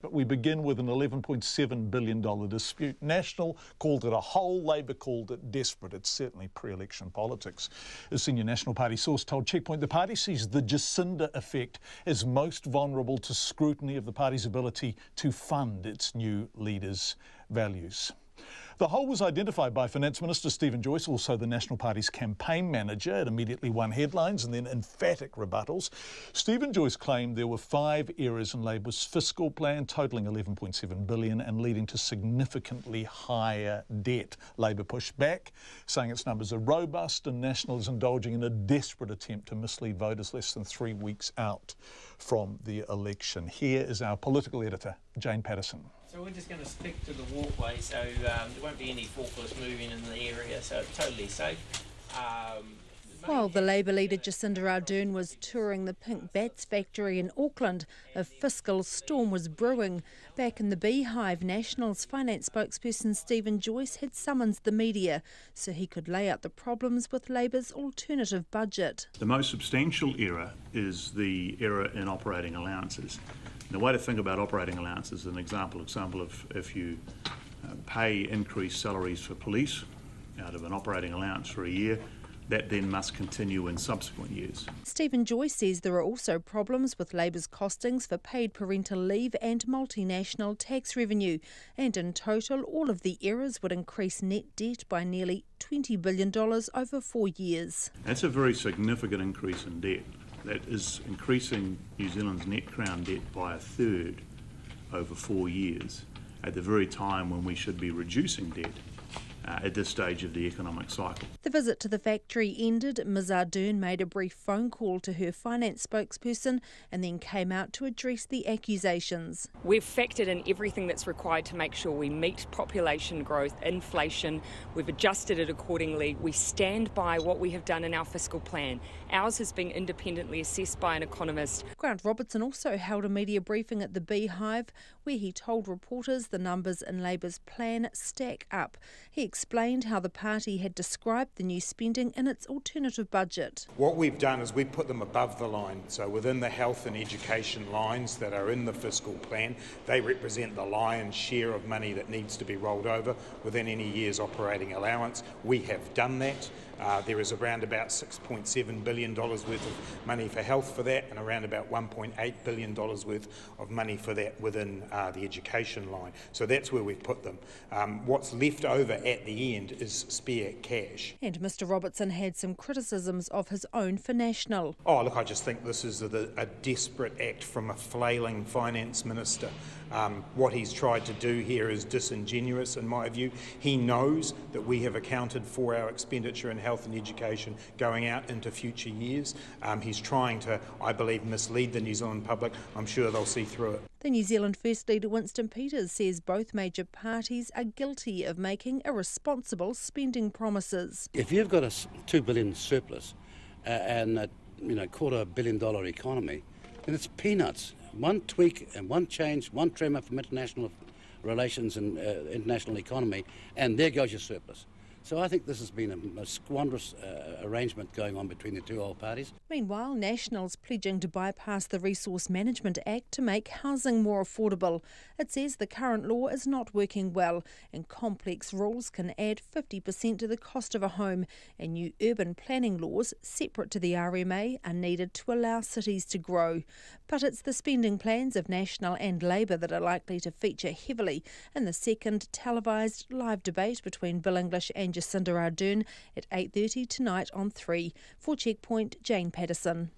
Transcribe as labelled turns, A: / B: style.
A: But we begin with an $11.7 billion dispute. National called it a hole, Labor called it desperate. It's certainly pre-election politics. A senior National Party source told Checkpoint the party sees the Jacinda effect as most vulnerable to scrutiny of the party's ability to fund its new leaders' values. The hole was identified by Finance Minister Stephen Joyce, also the National Party's campaign manager. It immediately won headlines and then emphatic rebuttals. Stephen Joyce claimed there were 5 errors in Labour's fiscal plan, totalling $11.7 billion and leading to significantly higher debt. Labour pushed back, saying its numbers are robust and National is indulging in a desperate attempt to mislead voters less than 3 weeks out from the election. Here is our political editor, Jane Patterson.
B: So we're just going to stick to the walkway, so there won't be any forklifts moving in the area, so it's totally safe.
C: While the Labour leader Jacinda Ardern was touring the Pink Bats factory in Auckland, a fiscal storm was brewing. Back in the Beehive, National's finance spokesperson Stephen Joyce had summoned the media so he could lay out the problems with Labour's alternative budget.
D: The most substantial error is the error in operating allowances. The way to think about operating allowances is an example of if you pay increased salaries for police out of an operating allowance for a year, that then must continue in subsequent years.
C: Stephen Joyce says there are also problems with Labour's costings for paid parental leave and multinational tax revenue. And in total, all of the errors would increase net debt by nearly $20 billion over 4 years.
D: That's a very significant increase in debt. That is increasing New Zealand's net crown debt by 1/3 over 4 years, at the very time when we should be reducing debt at this stage of the economic cycle.
C: The visit to the factory ended. Ms Ardern made a brief phone call to her finance spokesperson and then came out to address the accusations.
E: We've factored in everything that's required to make sure we meet population growth, inflation. We've adjusted it accordingly. We stand by what we have done in our fiscal plan. Ours has been independently assessed by an economist. Grant Robertson also held a media briefing at the Beehive where he told reporters the numbers in Labour's plan stack up. He explained how the party had described the new spending in its alternative budget.
F: What we've done is we've put them above the line. So within the health and education lines that are in the fiscal plan, they represent the lion's share of money that needs to be rolled over within any year's operating allowance. We have done that. There is around about $6.7 billion worth of money for health for that and around about $1.8 billion worth of money for that within the education line. So that's where we've put them. What's left over at the end is spare cash.
C: And Mr Robertson had some criticisms of his own for National.
F: Oh, look, I just think this is a desperate act from a flailing finance minister. What he's tried to do here is disingenuous in my view. He knows that we have accounted for our expenditure in health and education going out into future years. He's trying to, I believe, mislead the New Zealand public. I'm sure they'll see through it.
C: The New Zealand First Leader Winston Peters says both major parties are guilty of making irresponsible spending promises.
G: If you've got a $2 billion surplus and a $250 million economy, then it's peanuts. One tweak and one change, one tremor from international relations and international economy, and there goes your surplus. So I think this has been a squanderous arrangement going on between the two old parties.
C: Meanwhile, National's pledging to bypass the Resource Management Act to make housing more affordable. It says the current law is not working well and complex rules can add 50% to the cost of a home, and new urban planning laws separate to the RMA are needed to allow cities to grow. But it's the spending plans of National and Labour that are likely to feature heavily in the second televised live debate between Bill English and Jacinda Ardern at 8:30 tonight on 3. For Checkpoint, Jane Patterson.